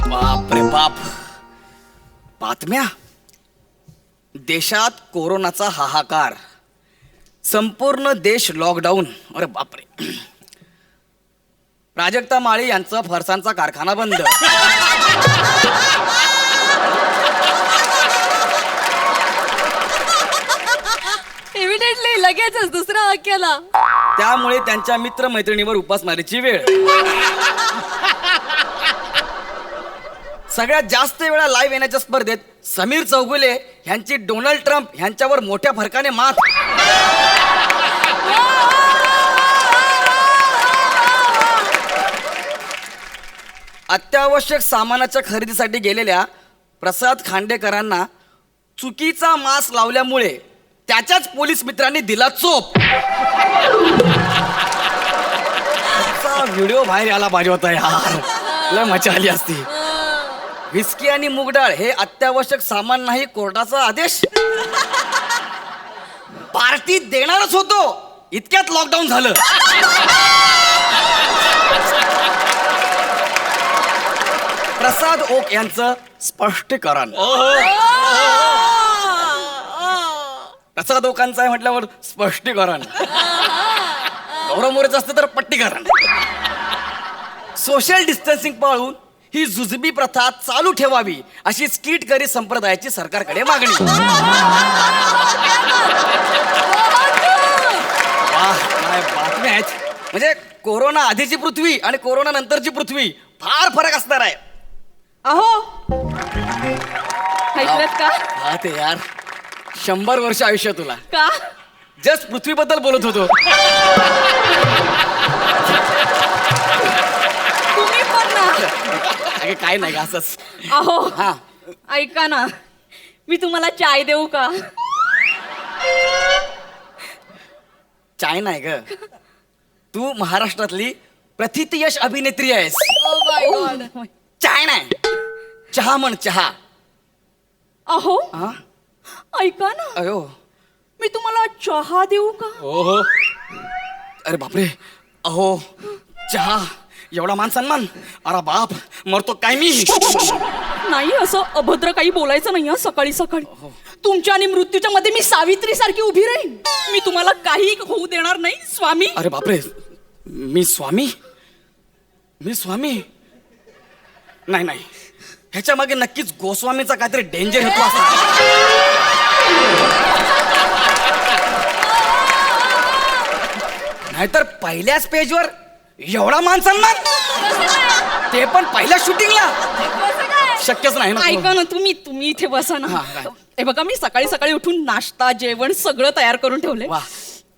बाप रे बाप. बातम्या. देशात कोरोनाचा हाहाकार. संपूर्ण देश लॉकडाऊन. अरे बापरे. प्राजक्ता माळी यांचा फरसांचा कारखाना बंद. एव्हिडेंटली लगेचच दुसरा वाक्याला. त्यामुळे त्यांच्या मित्रमैत्रिणीवर उपासमारीची वेळ. सगळ्यात जास्त वेळा लाईव्ह येण्याच्या स्पर्धेत समीर चौगुले यांची डोनाल्ड ट्रम्प यांच्यावर मोठ्या फरकाने मात. अत्यावश्यक सामानाच्या खरेदीसाठी गेलेल्या प्रसाद खांडेकरांना चुकीचा मास्क लावल्यामुळे त्याच्याच पोलीस मित्रांनी दिला चोप. व्हिडिओ बाहेर आला पाहिजे होता यार. लय मजा आली असती. विस्की आणि मूगडाळ हे अत्यावश्यक सामान नाही, कोर्टाचा आदेश. पार्टी देणारच होतो इतक्यात लॉकडाऊन झालं. प्रसाद ओक यांचं स्पष्टीकरण. प्रसाद ओकांचं आहे म्हटल्यावर स्पष्टीकरण. गौरव मोरेचं असतं तर पट्टीकरण. सोशल डिस्टन्सिंग पाळून ही जुजबी प्रथा चालू ठेवावी अशी स्किटकरी संप्रदायाची सरकारकडे मागणी. वाह, काय बातम्या आहेत. म्हणजे कोरोना आधीची पृथ्वी आणि कोरोना नंतरची पृथ्वी फार फरक असणार आहे. अहो ऐकलत का? हा ते यार 100 वर्ष आयुष्य तुला. का? जस्ट पृथ्वीबद्दल बोलत होतो. तुम्ही पण ना. अगे काय नाही असंच. अहो हा ऐका ना, मी तुम्हाला चाय देऊ का? चाय नाही ग. तू महाराष्ट्रातली प्रथितयश अभिनेत्री आहेस. Oh my God. चाय नाही, चहा म्हण चहा. अहो हा ऐका ना, अयो मी तुम्हाला चहा देऊ का? ओहो. अरे बापरे. अहो चहा एवढा मान सन्मान. अरे बाप मरतो काय मी. नाही, असं अभद्र काही बोलायचं नाही हं सकाळी सकाळी. तुमच्या आणि मृत्यूच्या मध्ये मी सावित्री सारखी उभी राहीन. मी तुम्हाला काही होऊ देणार नाही स्वामी. अरे बापरे. मी स्वामी. मी स्वामी. नाही नाही, ह्याच्या मागे नक्कीच गोस्वामीचा काहीतरी डेंजर हेतू असणार. नाहीतर पहिल्याच पेजवर एवढा मान सन्मान, ते पण पहिल्या शूटिंगला. शक्यच नाही ना. ऐका ना, तुम्ही इथे बसा ना. हा, काय? हे बघा, मी सकाळी सकाळी उठून नाश्ता जेवण सगळं तयार करून ठेवले. वाह.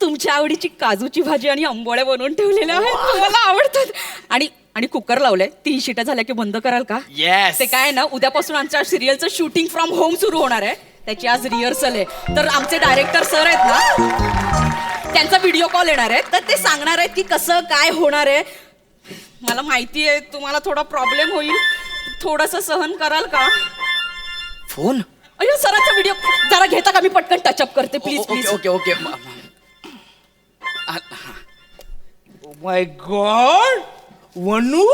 तुमच्या आवडीची काजूची भाजी आणि आंबोळ्या बनवून ठेवलेल्या आहेत. तुम्हाला आवडतात. आणि कुकर लावलंय. 3 शिट्या झाल्या की बंद कराल का? येस. ते काय ना, उद्यापासून आमच्या सिरियलचं शूटिंग फ्रॉम होम सुरू होणार आहे. त्याची आज रिहर्सल आहे. तर आमचे डायरेक्टर सर आहेत ना, त्यांचा व्हिडिओ कॉल येणार आहे. तर ते सांगणार आहेत की कसं काय होणार आहे. मला माहिती आहे तुम्हाला थोडा प्रॉब्लेम होईल. थोडंसं सहन कराल का? फोन. अय्यो, सरांचा व्हिडिओ जरा घेता का? मी पटकन टचअप करते please please. Okay okay. My God, Vanu,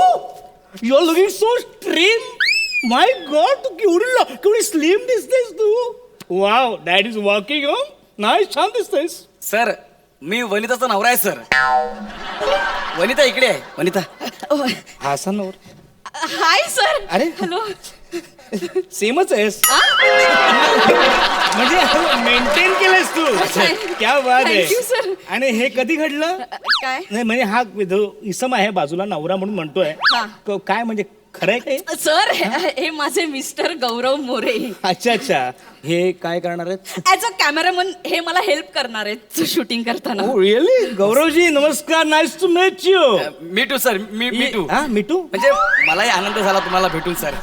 you're looking so trim. My God, तू केवढी स्लिम दिसतेस तू. Wow, that is working, huh? Nice, छान दिसतेस. सर, मी वनिताचा नवरा आहे सर. वनिता इकडे आहे. वनिता. हासनवर हाय सर. अरे. हॅलो. सेमच आहेस. म्हणजे मेंटेन केलंस तू. क्या बात आहे. Thank you, sir. आणि हे कधी घडलं? काय नाही म्हणजे हा जो इसम आहे बाजूला नवरा म्हणून म्हणतोय, हा. काय म्हणजे खरंय काय? सर, हे माझे मिस्टर गौरव मोरे. अच्छा अच्छा. हे काय करणार आहेत? ऍज अ कॅमेरामन हे मला हेल्प करणार आहेत शूटिंग करताना. Oh, really? गौरवजी नमस्कार. Nice to met you. Me too sir. Me too. हा मिठू. म्हणजे मलाही आनंद झाला तुम्हाला भेटून सर.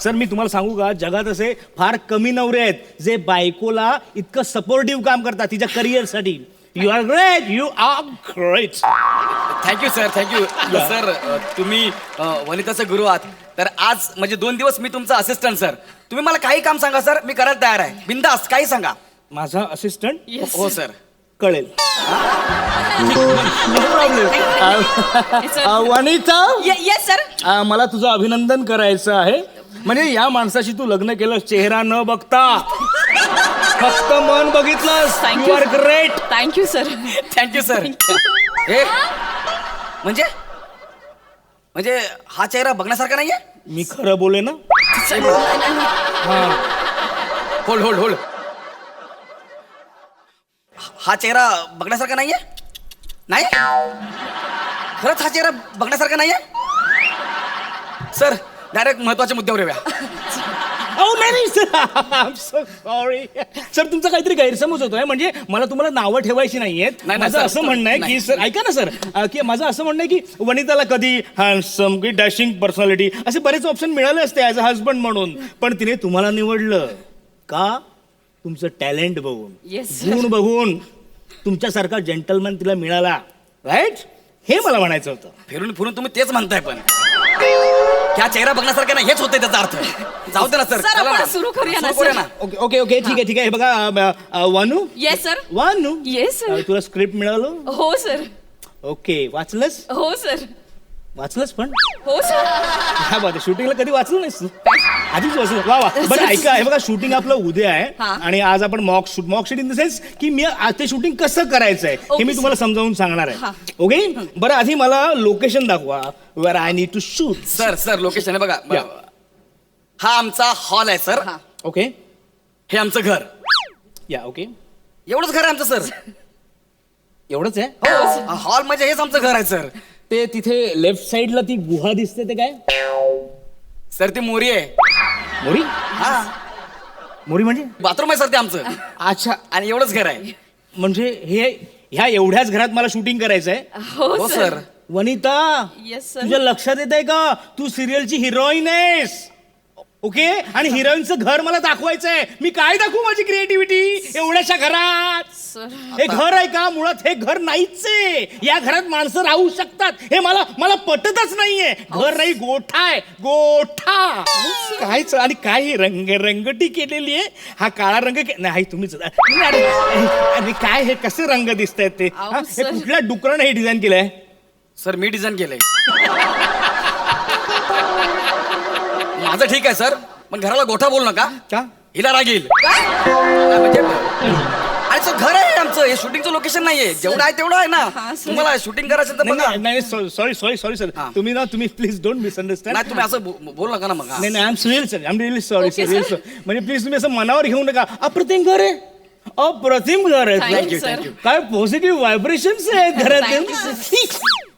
सर मी तुम्हाला सांगू का, जगात असे फार कमी नवरे आहेत जे बायकोला इतकं सपोर्टिव्ह काम करतात तिच्या करिअरसाठी. You are great. You are great. Thank you sir. Thank you sir. तुम्ही वनिताचे गुरु आहात. तर आज म्हणजे 2 दिवस मी तुमचा असिस्टंट सर. तुम्ही मला काही काम सांगा सर, मी करायला तयार आहे. बिंदास काही सांगा. माझा असिस्टंट. Yes. हो सर. कळेल. No problem. Vanita, yes sir. मला तुझं अभिनंदन करायचं आहे. म्हणजे या माणसाशी तू लग्न केलं चेहरा न बघता, फक्त मन बघितलंस. Thank you you. Are great. Thank you sir. Thank you sir. हे म्हणजे म्हणजे हा चेहरा बघण्यासारखा नाहीये. मी खरं बोले ना. Hold hold hold. हा चेहरा बघण्यासारखा नाहीये. नाही खरंच हा चेहरा बघण्यासारखा नाहीये. सर डायरेक्ट महत्वाच्या मुद्द्यावर येऊया. Oh, नाही sir, I am so sorry sir. तुमचा काहीतरी गैरसमज होतोय. म्हणजे मला तुम्हाला नावं ठेवायची नाहीयेत. नाही, माझं सर, असं म्हणणं आहे नाही. की सर ऐका ना सर, की माझं असं म्हणणं आहे की वनिताला कधी हँडसम की डॅशिंग पर्सनॅलिटी असे बरेच ऑप्शन मिळाले असते ॲज अ हजबंड म्हणून, पण तिने तुम्हाला निवडलं का? तुमचं टॅलेंट बघून, Yes, sir. गुण बघून. तुमच्यासारखा जेंटलमॅन तिला मिळाला, राईट? हे मला म्हणायचं होतं. फिरून फिरून तुम्ही तेच म्हणताय, पण ह्या चेहरा बघण्यासारखा नाही हेच होतंय त्याचा अर्थ. जाऊ दे ना सर. सर, चला आपण ना. सुरू करूया ना, सुरू करूया सर. ना. ओके ओके ओके ठीक आहे ठीक आहे. हे बघा Vanu. Yes sir. Vanu. Yes, sir. तुला स्क्रिप्ट मिळालं. हो सर. ओके वाचलंस. हो सर. वाचलंस पण हो सर. काय बात आहे, शूटिंगला कधी वाचलं नाहीस तू? आधीच वाचलं. वा वा. बरं ऐका, हे बघा शूटिंग आपलं उद्या आहे हा. आणि आज आपण mock shoot in the sense की मी ते शूटिंग कसं करायचं आहे हे Okay, मी तुम्हाला समजावून सांगणार हा. आहे. ओके बरं आधी मला लोकेशन दाखवा where I need to shoot. Sir sir location आहे बघा. हा आमचा हॉल आहे सर. हा. ओके हे आमचं घर. या ओके एवढंच घर आहे आमचं सर. एवढंच आहे. हॉल म्हणजे हेच आमचं घर आहे सर. ते तिथे लेफ्ट साइडला ती गुहा दिसते ते काय? सर ती मोरी आहे. मोरी. हा मोरी म्हणजे बाथरूम आहे सर ते आमचं. अच्छा. आणि एवढंच घर आहे. म्हणजे हे ह्या एवढ्याच घरात मला शूटिंग करायचं आहे. हो सर. Vanita yes sir. तुझ्या लक्षात येत आहे का तू सिरियलची हिरोईन आहेस. ओके आणि हिरोईनचं घर मला दाखवायचं आहे. मी काय दाखवू माझी क्रिएटिव्हिटी एवढ्याशा घरात? सर. हे घर आहे का? मुळात हे घर नाहीच आहे. या घरात माणसं राहू शकतात हे मला पटतच नाहीये. घर नाही गोठा आहे. गोठा कायच. आणि काय ही रंगटी केलेली आहे. हा काळा रंग नाही तुम्हीच. आणि काय हे कसे रंग दिसत आहेत ते? अहो, हे सर. कुठल्या डुकरानं हे डिझाईन केलंय? सर मी डिझाईन केलंय. माझं ठीक आहे सर, पण घराला गोठा बोलू नका. का? हिला राग येईल. म्हणजे आणि सर घर आहे आमचं. हे शूटिंगचं लोकेशन नाहीये. जेवढं आहे तेवढं आहे ना. हा, सर. तुम्हाला शूटिंग करायचं तर बघा. नाही सॉरी सर. हा. तुम्ही प्लीज डोंट मिसअंडरस्टँड. नाही तुम्ही असं बोलू नका ना मग. नाही I am real sir. I am really sorry Okay, sir. sir. म्हणजे प्लीज तुम्ही असं मनावर घेऊ नका. अप्रतिम घर आहे. अप्रतिम घर आहे. Thank you, sir. काय पॉझिटिव्ह व्हायब्रेशन्स आहेत घरात. Thank you,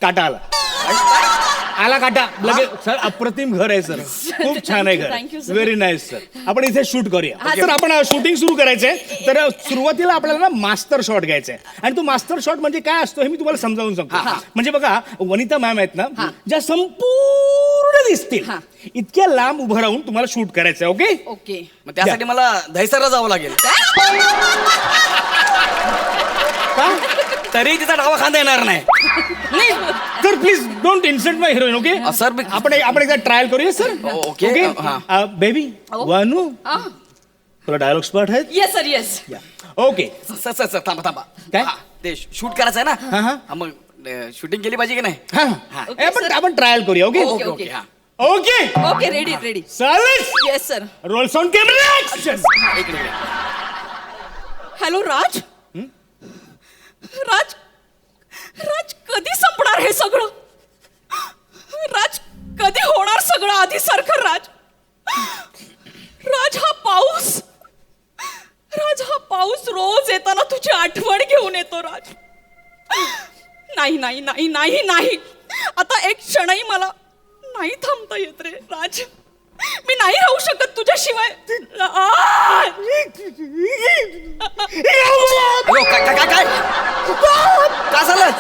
काटा आला काटा लगेच. सर अप्रतिम घर आहे सर. खूप छान आहे Thank you, घर. sir. Very nice sir. आपण इथे शूट करूया. हा, तर आपण शूटिंग सुरू करायचंय. तर सुरुवातीला आपल्याला ना मास्टर शॉट घ्यायचा आहे. आणि तो मास्टर शॉट म्हणजे काय असतो हे मी तुम्हाला समजावून सांगतो. म्हणजे बघा वनिता मॅम आहेत ना ज्या संपूर्ण दिसतील हा. इतक्या लांब उभं राहून तुम्हाला शूट करायचंय. Okay okay. मग त्यासाठी मला दहिसरला जावं लागेल. का? तरी तिचा डावा खांदा येणार नाही. Sir please don't insult my heroine. Okay sir आपण एकदा ट्रायल करूया सर. ओके. हा. बेबी वानू तुला डायलॉग स्पॉट आहेत. Yes sir. Yes. Okay sir sir sir थांबा थांबा. काय? हा, ते शूट करायचं आहे हा, हा. ना. हा, मग शूटिंग केली पाहिजे की नाही. हा Okay, sir. आपण ट्रायल करूया. Okay okay okay. हा ओके ओके. Ready ready. चालेल. Yes sir. Roll sound camera action. एक मिनिट. हॅलो राज. राज राज कधी संपणार हे सगळं? राज कधी होणार सगळं आधी सारखं? राज राज हा पाऊस रोज येताना तुझी आठवण घेऊन येतो. राज नाही नाही नाही नाही नाही. आता एक क्षणही मला नाही थांबता येत रे राज. मी नाही राहू शकत तुझ्याशिवाय. अयो, काय काय काय काय काय झालं?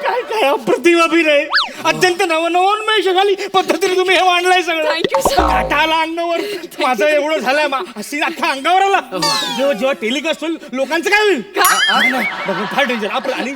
काय काय अप्रतिम अभिनय. अत्यंत नवोन्मेषशाली पद्धतीने तुम्ही हे मांडलंय सगळं. Thank you sir. काटाला अंगावर माझं एवढं झालंय हसी अख्खा अंगावर आला. जेव्हा टेलिकास्ट होईल लोकांचं काय होईल? फार डेंजर. आणि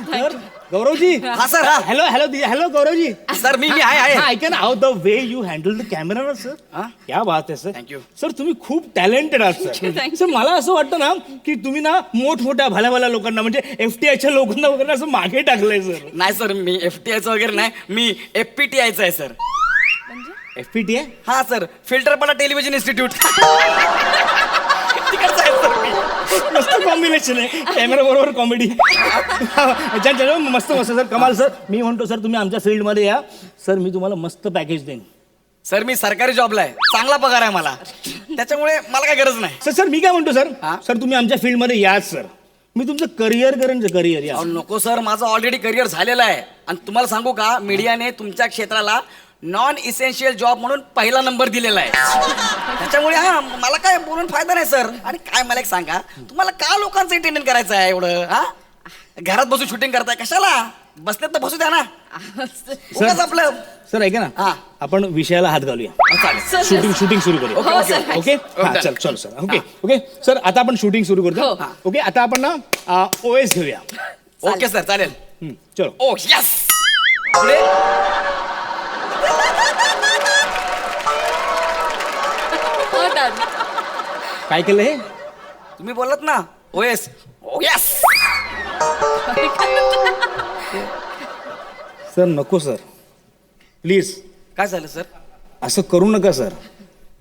गौरवजी हा सर हा हॅलो हॅलो हॅलो गौरवजी सर मी आहे हा ऐका ना how the way you handle the camera ना सर हा? क्या बात आहे सर Thank you. सर तुम्ही खूप टॅलेंटेड आहात सर Thank you. सर मला असं वाटतं ना की तुम्ही ना मोठमोठ्या भल्या लोकांना म्हणजे FTIच्या लोकांना वगैरे असं मागे टाकलंय सर नाही सर मी FTIचं वगैरे नाही मी FPTIचं आहे सर FPT आहे हा सर फिल्टरपाडा टेलिव्हिजन इन्स्टिट्यूट तिकडचं आहे सर मी मस्त कॉम्बिनेशन आहे कॅमेरा बरोबर कॉमेडी मस्त सर कमाल सर मी म्हणतो सर तुम्ही आमच्या फील्डमध्ये या सर मी तुम्हाला मस्त पॅकेज देईन सर मी सरकारी जॉबला आहे चांगला पगार आहे मला त्याच्यामुळे मला काय गरज नाही सर मी काय म्हणतो सर हा? सर तुम्ही आमच्या फील्डमध्ये याच सर मी तुमचं करिअर करेन करिअर या अहो, नको सर माझं ऑलरेडी करिअर झालेलं आहे आणि तुम्हाला सांगू का मीडियाने तुमच्या क्षेत्राला नॉन इसेन्शियल जॉब म्हणून पहिला नंबर दिलेला आहे त्याच्यामुळे हा मला काय बोलून फायदा नाही सर आणि काय मला एक सांगा तुम्हाला का लोकांचं एंटरटेन करायचं आहे एवढं हा घरात बसून शूटिंग करताय कशाला बसल्यात तर बसू द्या ना उगाच आपलं सर ऐका ना हा. आपण विषयाला हात घालूया सर शूटिंग सुरू करूया हो, सर. ओके हा Okay. चल चल सर ओके सर आता आपण शूटिंग सुरू करतो हो. ओके आता आपण ना OS घेऊया ओके सर चालेल चलो ओ यस पुढे हो, done. काय केलं हे तुम्ही बोललात ना ओएस ओ यस सर नको सर प्लीज काय झालं सर असं करू नका सर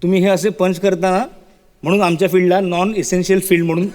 तुम्ही हे असे पंच करताना म्हणून आमच्या फील्डला नॉन इसेन्शियल फील्ड म्हणून